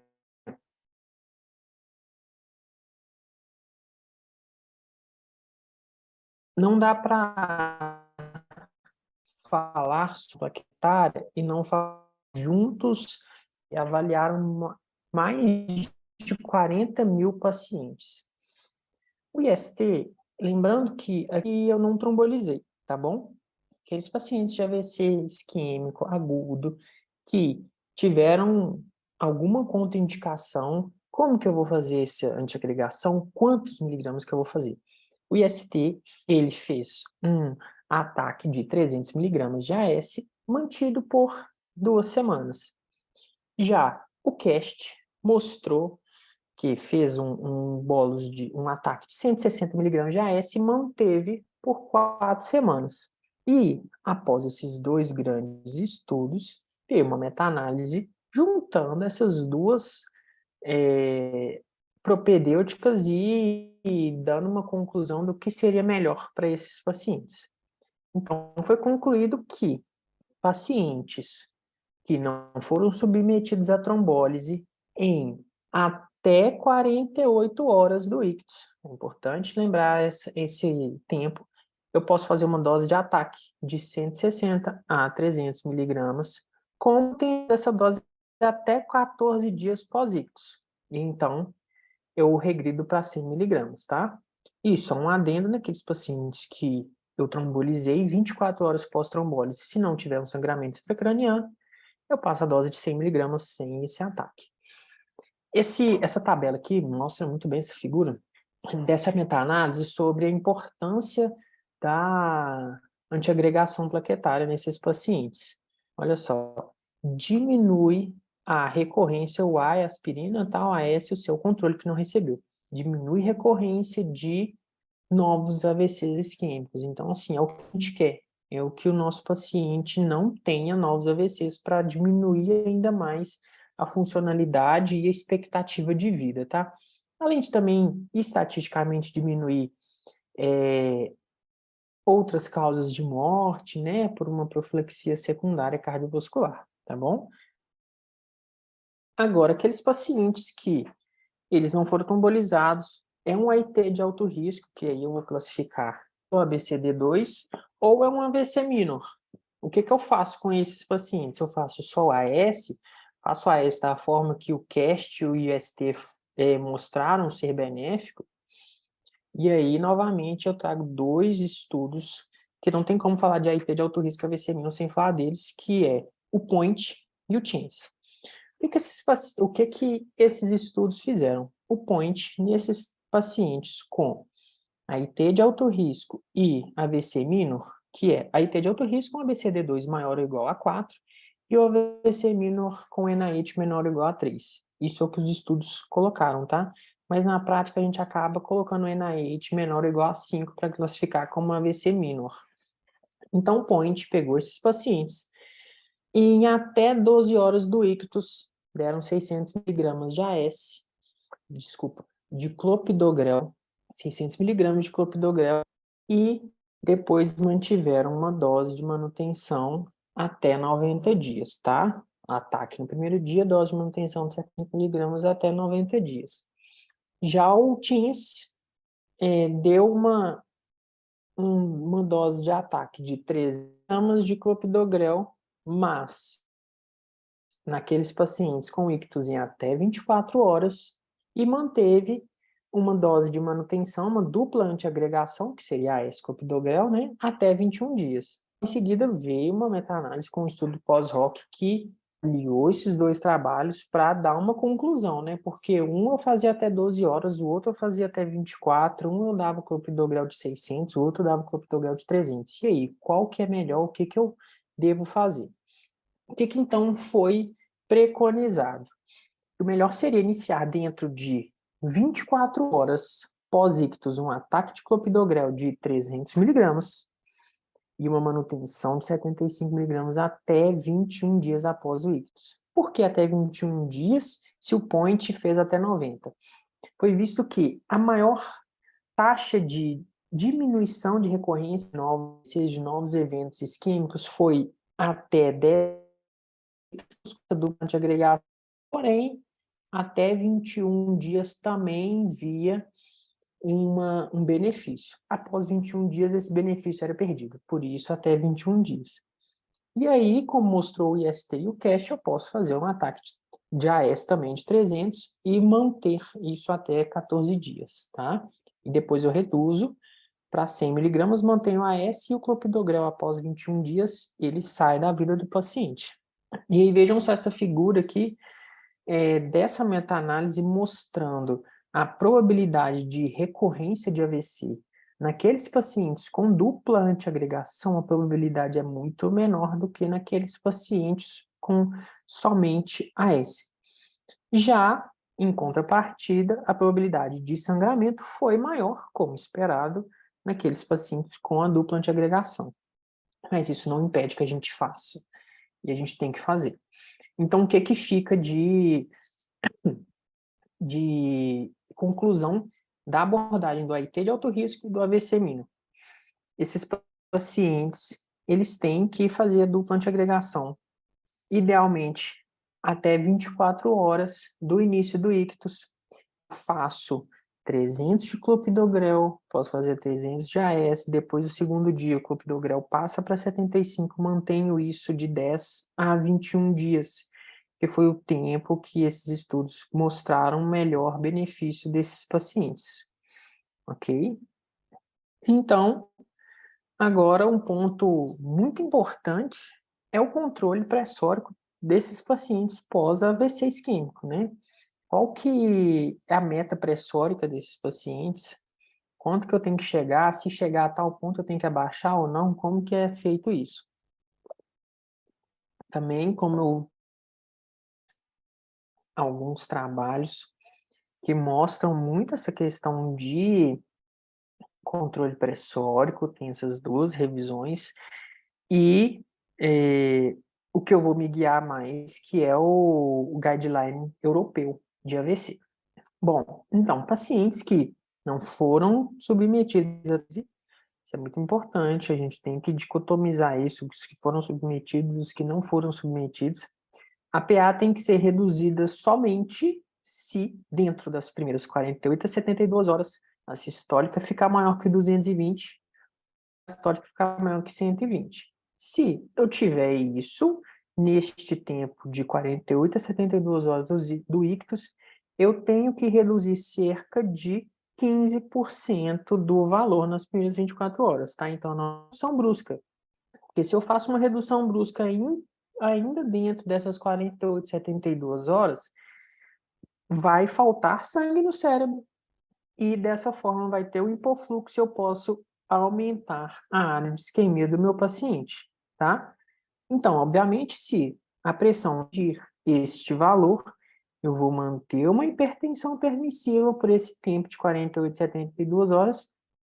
não dá para falar sobre a hectare e não falar juntos e avaliaram mais de 40 mil pacientes. O IST, lembrando que aqui eu não trombolizei, tá bom? Aqueles pacientes de AVC isquêmico agudo que tiveram alguma contraindicação, como que eu vou fazer essa antiagregação? Quantos miligramas que eu vou fazer? O IST, ele fez um ataque de 300 miligramas de AS, mantido por 2 semanas. Já o CAST mostrou que fez um ataque de 160 miligramas de AS e manteve por 4 semanas. E, após esses 2 grandes estudos, veio uma meta-análise juntando essas duas propedêuticas e dando uma conclusão do que seria melhor para esses pacientes. Então, foi concluído que pacientes que não foram submetidos à trombólise em até 48 horas do ictus. É importante lembrar esse tempo. Eu posso fazer uma dose de ataque de 160 a 300 miligramas, contendo essa dose até 14 dias pós-ictus. Então, eu regrido para 100 miligramas, tá? Isso é um adendo naqueles pacientes que eu trombolizei 24 horas pós-trombólise. Se não tiver um sangramento extracraniano, eu passo a dose de 100 miligramas sem esse ataque. Essa tabela aqui mostra muito bem essa figura dessa meta-análise sobre a importância da antiagregação plaquetária nesses pacientes. Olha só, diminui a recorrência, o A é aspirina, tá? O AS é o seu controle que não recebeu. Diminui recorrência de novos AVCs isquêmicos. Então, assim, é o que a gente quer. É o que o nosso paciente não tenha novos AVCs para diminuir ainda mais a funcionalidade e a expectativa de vida, tá? Além de também, estatisticamente, diminuir outras causas de morte, né, por uma profilaxia secundária cardiovascular, tá bom? Agora, aqueles pacientes que eles não foram trombolizados, é um AIT de alto risco, que aí eu vou classificar o ABCD2, ou é um AVC minor. O que eu faço com esses pacientes? Eu faço só AS, faço AS da forma que o CAST e o IST mostraram ser benéfico, e aí, novamente, eu trago 2 estudos que não tem como falar de AIT de alto risco AVC minor sem falar deles, que é o POINT e o CHANCE. O que esses estudos fizeram? O POINT, nesses pacientes com AIT de alto risco e AVC minor, que é AIT de alto risco com ABCD2 maior ou igual a 4, e o AVC minor com NIH menor ou igual a 3. Isso é o que os estudos colocaram, tá? Mas na prática a gente acaba colocando o NIH menor ou igual a 5 para classificar como AVC minor. Então o POINT pegou esses pacientes e em até 12 horas do ictus deram 600 miligramas de AS, de clopidogrel, 600 miligramas de clopidogrel, e depois mantiveram uma dose de manutenção até 90 dias, tá? Ataque no primeiro dia, dose de manutenção de 70 miligramas até 90 dias. Já o TINS deu uma dose de ataque de 13 gramas de clopidogrel, mas naqueles pacientes com ictus em até 24 horas e manteve uma dose de manutenção, uma dupla antiagregação, que seria a escopidogrel, né, até 21 dias. Em seguida, veio uma meta-análise com um estudo pós-hoc que aliou esses 2 trabalhos para dar uma conclusão, né, porque um eu fazia até 12 horas, o outro eu fazia até 24, um eu dava clopidogrel de 600, o outro dava clopidogrel de 300. E aí, qual que é melhor, o que eu devo fazer? O que então foi preconizado? O melhor seria iniciar dentro de 24 horas pós-ictus um ataque de clopidogrel de 300 miligramas e uma manutenção de 75 miligramas até 21 dias após o ictus. Por que até 21 dias se o POINT fez até 90? Foi visto que a maior taxa de diminuição de recorrência de novos eventos isquêmicos foi até 10 do antiagregado porém, até 21 dias também via um benefício. Após 21 dias, esse benefício era perdido, por isso até 21 dias. E aí, como mostrou o IST e o CASH, eu posso fazer um ataque de AS também de 300 e manter isso até 14 dias, tá? E depois eu reduzo para 100 miligramas, mantenho o AS e o clopidogrel após 21 dias, ele sai da vida do paciente. E aí vejam só essa figura aqui, dessa meta-análise mostrando a probabilidade de recorrência de AVC. Naqueles pacientes com dupla antiagregação, a probabilidade é muito menor do que naqueles pacientes com somente AS. Já, em contrapartida, a probabilidade de sangramento foi maior, como esperado, naqueles pacientes com a dupla antiagregação. Mas isso não impede que a gente faça, e a gente tem que fazer. Então, o que que fica de conclusão da abordagem do AIT de alto risco e do AVC mínimo? Esses pacientes, eles têm que fazer a dupla antiagregação, idealmente, até 24 horas do início do ictus. Faço 300 de clopidogrel, posso fazer 300 de AS, depois do segundo dia o clopidogrel passa para 75, mantenho isso de 10 a 21 dias, que foi o tempo que esses estudos mostraram melhor benefício desses pacientes, ok? Então, agora um ponto muito importante é o controle pressórico desses pacientes pós-AVC isquêmico, né? Qual que é a meta pressórica desses pacientes? Quanto que eu tenho que chegar? Se chegar a tal ponto, eu tenho que abaixar ou não? Como que é feito isso? Também, como alguns trabalhos que mostram muito essa questão de controle pressórico, tem essas duas revisões, e o que eu vou me guiar mais, que é o guideline europeu de AVC. Bom, então, pacientes que não foram submetidos a isso é muito importante, a gente tem que dicotomizar isso, os que foram submetidos e os que não foram submetidos. A PA tem que ser reduzida somente se, dentro das primeiras 48 a 72 horas, a sistólica ficar maior que 220, a sistólica ficar maior que 120. Se eu tiver isso, neste tempo de 48 a 72 horas do ictus, eu tenho que reduzir cerca de 15% do valor nas primeiras 24 horas, tá? Então, não é uma redução brusca. Porque se eu faço uma redução brusca ainda dentro dessas 48, 72 horas, vai faltar sangue no cérebro. E dessa forma vai ter o hipofluxo e eu posso aumentar a área de isquemia do meu paciente, tá? Então, obviamente, se a pressão atingir este valor, eu vou manter uma hipertensão permissiva por esse tempo de 48, 72 horas,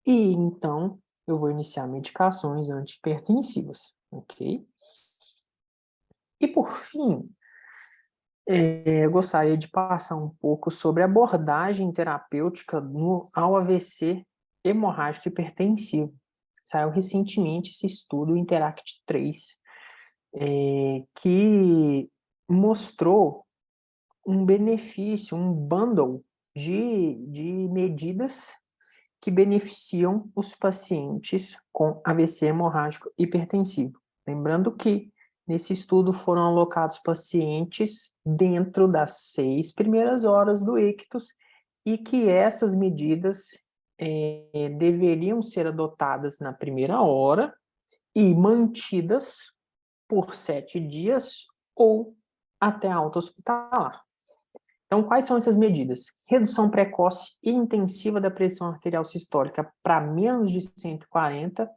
e então eu vou iniciar medicações antihipertensivas, ok? E por fim, eu gostaria de passar um pouco sobre a abordagem terapêutica ao AVC hemorrágico hipertensivo. Saiu recentemente esse estudo, o Interact 3, que mostrou um benefício, um bundle de medidas que beneficiam os pacientes com AVC hemorrágico hipertensivo. Lembrando que nesse estudo foram alocados pacientes dentro das 6 primeiras horas do ictus e que essas medidas deveriam ser adotadas na primeira hora e mantidas por 7 dias ou até alta hospitalar. Então, quais são essas medidas? Redução precoce e intensiva da pressão arterial sistólica para menos de 140.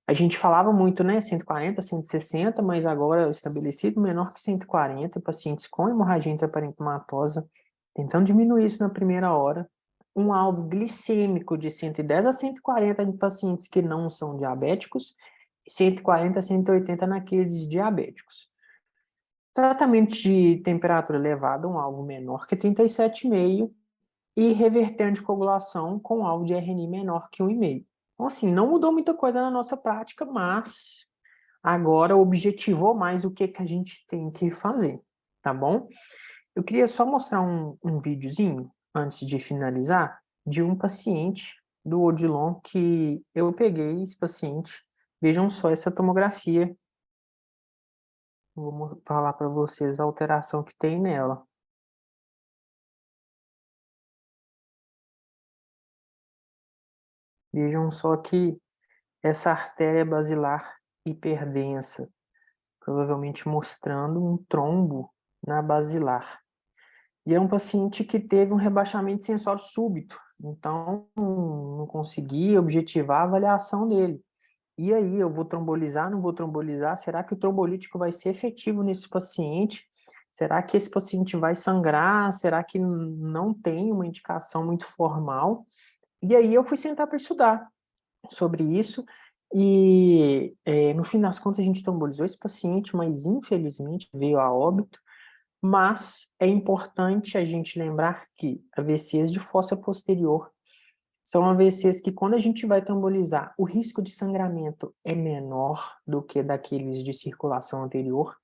A gente falava muito, né, 140, 160, mas agora estabelecido menor que 140, pacientes com hemorragia intraparenquimatosa, tentando diminuir isso na primeira hora. Um alvo glicêmico de 110 a 140 em pacientes que não são diabéticos, 140 a 180 naqueles diabéticos. Tratamento de temperatura elevada, um alvo menor que 37,5 e reverter a anticoagulação com alvo de RNI menor que 1,5. Então, assim, não mudou muita coisa na nossa prática, mas agora objetivou mais o que a gente tem que fazer, tá bom? Eu queria só mostrar um videozinho, antes de finalizar, de um paciente do Odilon que eu peguei esse paciente. Vejam só essa tomografia. Vou falar para vocês a alteração que tem nela. Vejam só que essa artéria basilar hiperdensa, provavelmente mostrando um trombo na basilar. E é um paciente que teve um rebaixamento sensório súbito, então não consegui objetivar a avaliação dele. E aí, eu vou trombolizar, não vou trombolizar? Será que o trombolítico vai ser efetivo nesse paciente? Será que esse paciente vai sangrar? Será que não tem uma indicação muito formal? E aí eu fui sentar para estudar sobre isso e no fim das contas a gente trombolizou esse paciente, mas infelizmente veio a óbito. Mas é importante a gente lembrar que AVCs de fossa posterior são AVCs que, quando a gente vai trombolizar, o risco de sangramento é menor do que daqueles de circulação anterior.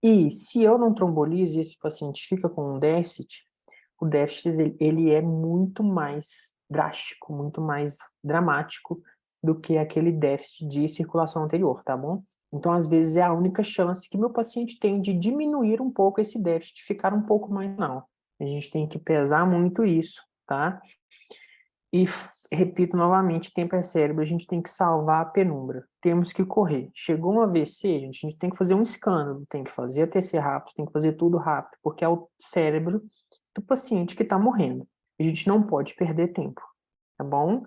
E se eu não trombolizo e esse paciente fica com um déficit, o déficit ele é muito mais drástico, muito mais dramático do que aquele déficit de circulação anterior, tá bom? Então, às vezes, é a única chance que meu paciente tem de diminuir um pouco esse déficit, ficar um pouco mais, não. A gente tem que pesar muito isso, tá? E repito novamente, tempo é cérebro, a gente tem que salvar a penumbra. Temos que correr. Chegou um AVC, a gente tem que fazer um escândalo, tem que fazer a TC rápido, tem que fazer tudo rápido, porque é o cérebro do paciente que está morrendo. A gente não pode perder tempo, tá bom?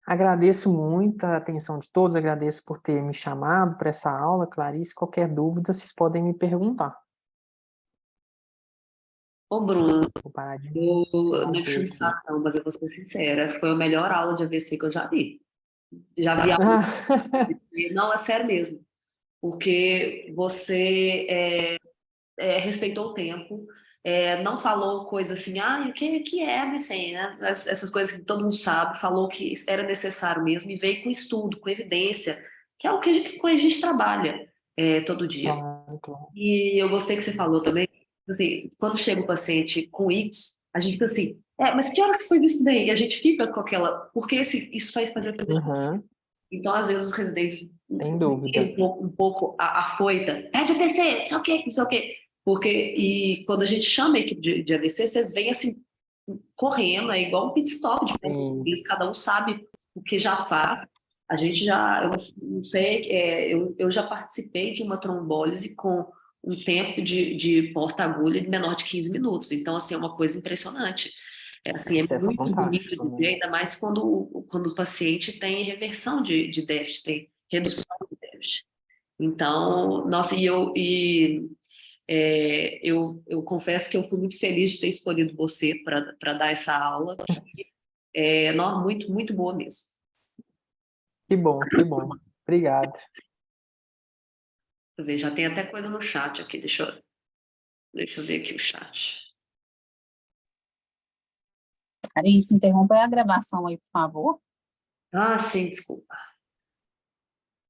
Agradeço muito a atenção de todos, agradeço por ter me chamado para essa aula, Clarice. Qualquer dúvida, vocês podem me perguntar. Ô, Bruno, Vou parar de eu não é interromper puxando aqui. saco, não, mas eu vou ser sincera, foi a melhor aula de AVC que eu já vi. Já vi aula, não, é sério mesmo, porque você respeitou o tempo, não falou coisa assim, o que é AVC, né? Essas coisas que todo mundo sabe, falou que era necessário mesmo e veio com estudo, com evidência, que é o que a gente trabalha todo dia. Claro, claro. E eu gostei que você falou também, assim, quando chega um paciente com ictus, a gente fica assim, mas que horas que foi visto bem? E a gente fica com aquela, porque isso faz fazer o Uhum, então, às vezes, os residentes sem têm dúvida. um pouco afoita, pede AVC, não sei o quê, não sei o quê. Porque, e quando a gente chama a equipe de AVC, vocês vêm assim, correndo, é igual um pit stop de Fórmula 1, Sim, eles, cada um sabe o que já faz. A gente já, eu não sei, eu já participei de uma trombólise com um tempo de porta-agulha de menor de 15 minutos. Então, assim, é uma coisa impressionante. Assim, é isso é muito bonito fantástico, de ver, né? ainda mais quando o paciente tem reversão de déficit, tem redução de déficit. Então, nossa, eu confesso que eu fui muito feliz de ter escolhido você para dar essa aula. Não, muito, muito boa mesmo. Que bom, que bom. Obrigado. Deixa eu ver, já tem até coisa no chat aqui, deixa eu ver aqui o chat. Clarice, interrompa a gravação aí, por favor. Sim, desculpa.